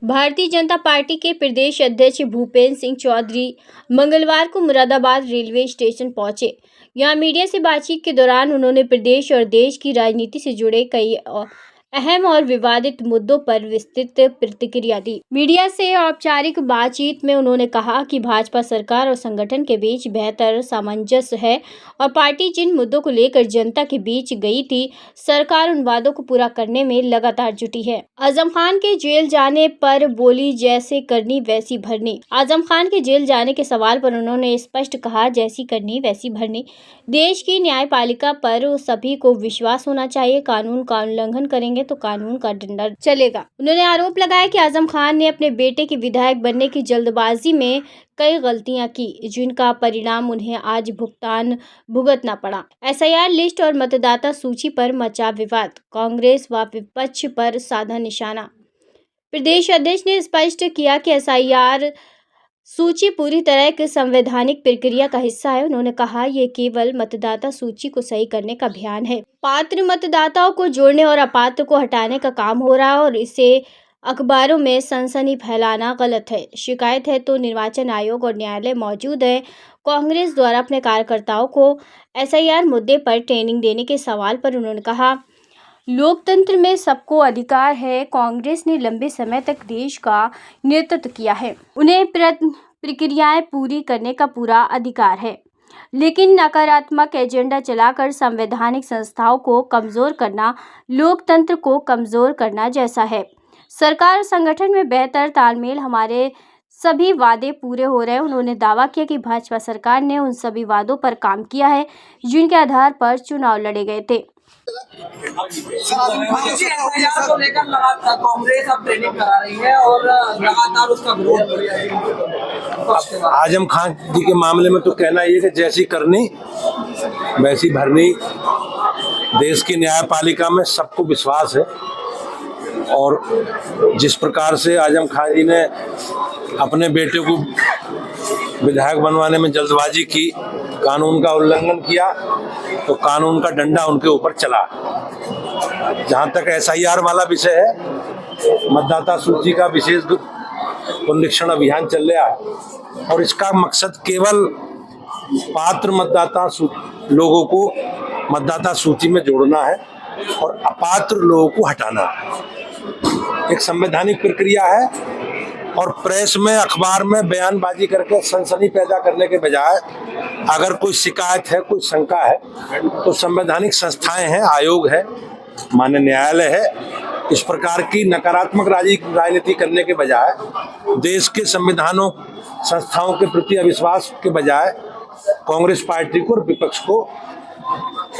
Bharatiya Janata party के प्रदेश अध्यक्ष भूपेंद्र सिंह चौधरी मंगलवार को मुरादाबाद रेलवे स्टेशन पहुंचे। यहां मीडिया से बातचीत के दौरान उन्होंने प्रदेश और देश की राजनीति से जुड़े कई अहम और विवादित मुद्दों पर विस्तृत प्रतिक्रिया दी। मीडिया से औपचारिक बातचीत में उन्होंने कहा कि भाजपा सरकार और संगठन के बीच बेहतर सामंजस्य है और पार्टी जिन मुद्दों को लेकर जनता के बीच गई थी, सरकार उन वादों को पूरा करने में लगातार जुटी है। आजम खान के जेल जाने पर बोली, जैसे करनी वैसी भरनी। आजम खान के जेल जाने के सवाल पर उन्होंने स्पष्ट कहा, जैसी करनी वैसी भरनी। देश की न्यायपालिका पर सभी को विश्वास होना चाहिए। कानून का उल्लंघन करेंगे तो कानून का डंडा चलेगा। उन्होंने आरोप लगाया कि आजम खान ने अपने बेटे के विधायक बनने की जल्दबाजी में कई गलतियां की, जिनका परिणाम उन्हें आज भुगतना पड़ा। एसआईआर लिस्ट और मतदाता सूची पर मचा विवाद, कांग्रेस व विपक्ष पर साधा निशाना। प्रदेश अध्यक्ष ने स्पष्ट किया कि एसआईआर सूची पूरी तरह एक संवैधानिक प्रक्रिया का हिस्सा है। उन्होंने कहा, ये केवल मतदाता सूची को सही करने का अभियान है। पात्र मतदाताओं को जोड़ने और अपात्र को हटाने का काम हो रहा है और इसे अखबारों में सनसनी फैलाना गलत है। शिकायत है तो निर्वाचन आयोग और न्यायालय मौजूद है। कांग्रेस द्वारा अपने कार्यकर्ताओं को एसआईआर मुद्दे पर ट्रेनिंग देने के सवाल पर उन्होंने कहा, लोकतंत्र में सबको अधिकार है। कांग्रेस ने लंबे समय तक देश का नेतृत्व किया है, उन्हें प्रक्रियाएं पूरी करने का पूरा अधिकार है, लेकिन नकारात्मक एजेंडा चलाकर संवैधानिक संस्थाओं को कमजोर करना लोकतंत्र को कमजोर करना जैसा है। सरकार और संगठन में बेहतर तालमेल, हमारे सभी वादे पूरे हो रहे हैं। उन्होंने दावा किया कि भाजपा सरकार ने उन सभी वादों पर काम किया है जिनके आधार पर चुनाव लड़े गए थे। को लेकर लगातार कांग्रेस अब ट्रेनिंग करा रही है और लगातार उसका विरोध। आजम खान जी के मामले में तो कहना ये कि जैसी करनी वैसी भरनी। देश की न्यायपालिका में सबको विश्वास है और जिस प्रकार से आजम खान जी ने अपने बेटे को विधायक बनवाने में जल्दबाजी की, कानून का उल्लंघन किया, तो कानून का डंडा उनके ऊपर चला। जहां तक एसआईआर वाला विषय है, मतदाता सूची का विशेष पुनरीक्षण अभियान चल रहा है और इसका मकसद केवल पात्र मतदाता लोगों को मतदाता सूची में जोड़ना है और अपात्र लोगों को हटाना है। एक संवैधानिक प्रक्रिया है और प्रेस में, अखबार में बयानबाजी करके सनसनी पैदा करने के बजाय अगर कोई शिकायत है, कोई शंका है, तो संवैधानिक संस्थाएं हैं, आयोग है, माननीय न्यायालय है। इस प्रकार की नकारात्मक राजनीति करने के बजाय, देश के संविधानों, संस्थाओं के प्रति अविश्वास के बजाय कांग्रेस पार्टी को और विपक्ष को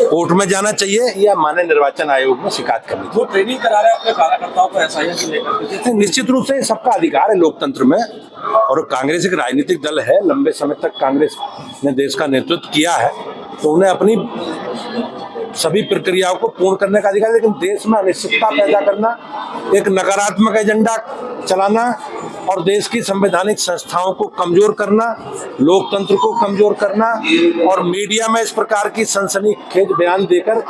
कोर्ट में जाना चाहिए या माननीय निर्वाचन आयोग में शिकायत करनी चाहिए। वो ट्रेनिंग करा रहे हैं अपने कार्यकर्ताओं को एसआईआर को लेकर। निश्चित रूप से सबका अधिकार है लोकतंत्र में और कांग्रेस एक राजनीतिक दल है। लंबे समय तक कांग्रेस ने देश का नेतृत्व किया है, तो उन्हें अपनी सभी प्रक्रियाओं को पूर्ण करने का अधिकार है। लेकिन देश में अनिश्चितता पैदा करना, एक नकारात्मक एजेंडा चलाना और देश की संवैधानिक संस्थाओं को कमजोर करना, लोकतंत्र को कमजोर करना और मीडिया में इस प्रकार की सनसनीखेज बयान देकर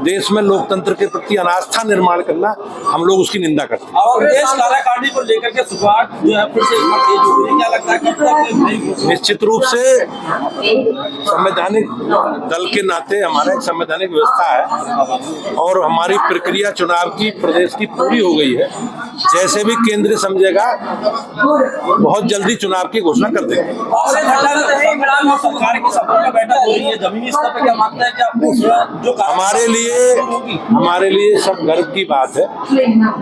देश में लोकतंत्र के प्रति अनास्था निर्माण करना, हम लोग उसकी निंदा करते हैं। और देश कालाकानी को लेकर के शुरुआत जो है फिर से तेज हो गई, क्या लगता है? निश्चित रूप से संवैधानिक दल के नाते हमारा एक संवैधानिक व्यवस्था है और हमारी प्रक्रिया चुनाव की प्रदेश की पूरी हो गई है। जैसे भी केंद्र समझेगा बहुत जल्दी चुनाव की घोषणा कर देंगे। हमारे लिए सब गर्व की बात है।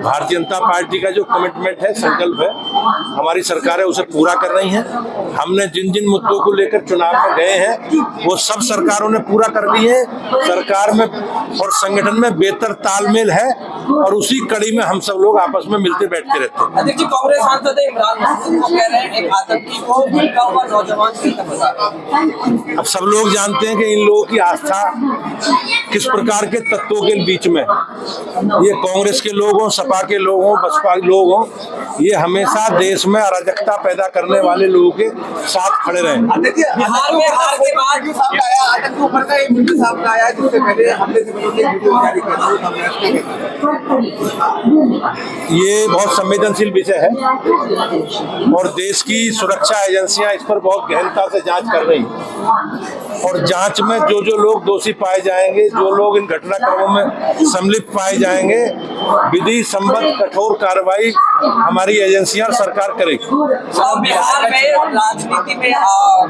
भारतीय जनता पार्टी का जो कमिटमेंट है, संकल्प है, हमारी सरकारें उसे पूरा कर रही हैं। हमने जिन जिन मुद्दों को लेकर चुनाव में गए हैं वो सब सरकारों ने पूरा कर ली है। सरकार में और संगठन में बेहतर तालमेल है और उसी कड़ी में हम सब लोग आपस में मिलते बैठते रहते हैं। अध्यक्ष जी, कांग्रेस सांसद इमरान मसूद को कह रहे हैं एक आतंकी को भड़का हुआ नौजवान। अब सब लोग जानते हैं कि इन लोगों की आस्था किस प्रकार के तत्वों के बीच में, ये कांग्रेस के लोग हों, सपा के लोग हों, बसपा के लोग हों, ये हमेशा देश में अराजकता पैदा करने वाले लोगों के साथ खड़े रहे। बिहार में हार के बाद सामने आया, आतंक के ऊपर का एक वीडियो सामने आया जिससे पहले हमले से पहले एक वीडियो जारी किया था, वो सामने ये बहुत संवेदनशील विषय है और देश की सुरक्षा एजेंसियां इस पर बहुत गहनता से जांच कर रही हैं और जांच में जो जो लोग दोषी पाए जाएंगे, जो लोग इन घटनाक्रमों में सम्मिलित पाए जाएंगे, विधि संबद्ध कठोर कार्रवाई हमारी एजेंसियां और सरकार करेगी। बिहार में राजनीति में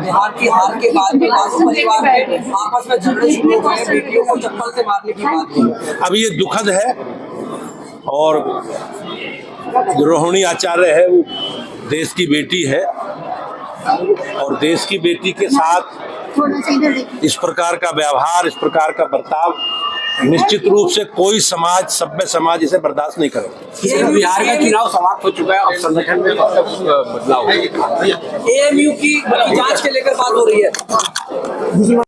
बिहार की हार के बाद भी बासु परिवार में आपस में झगड़े शुरू हो गए, बेटियों को चप्पल से मारने की बात हुई। अब ये दुखद है और जो रोहिणी आचार्य है वो देश की बेटी है और देश की बेटी के साथ इस प्रकार का व्यवहार, इस प्रकार का बर्ताव निश्चित रूप से कोई समाज, सभ्य समाज इसे बर्दाश्त नहीं करेगा। बिहार का चुनाव समाप्त हो चुका है और संगठन में बदलाव एएमयू की जांच के लेकर बात हो रही है।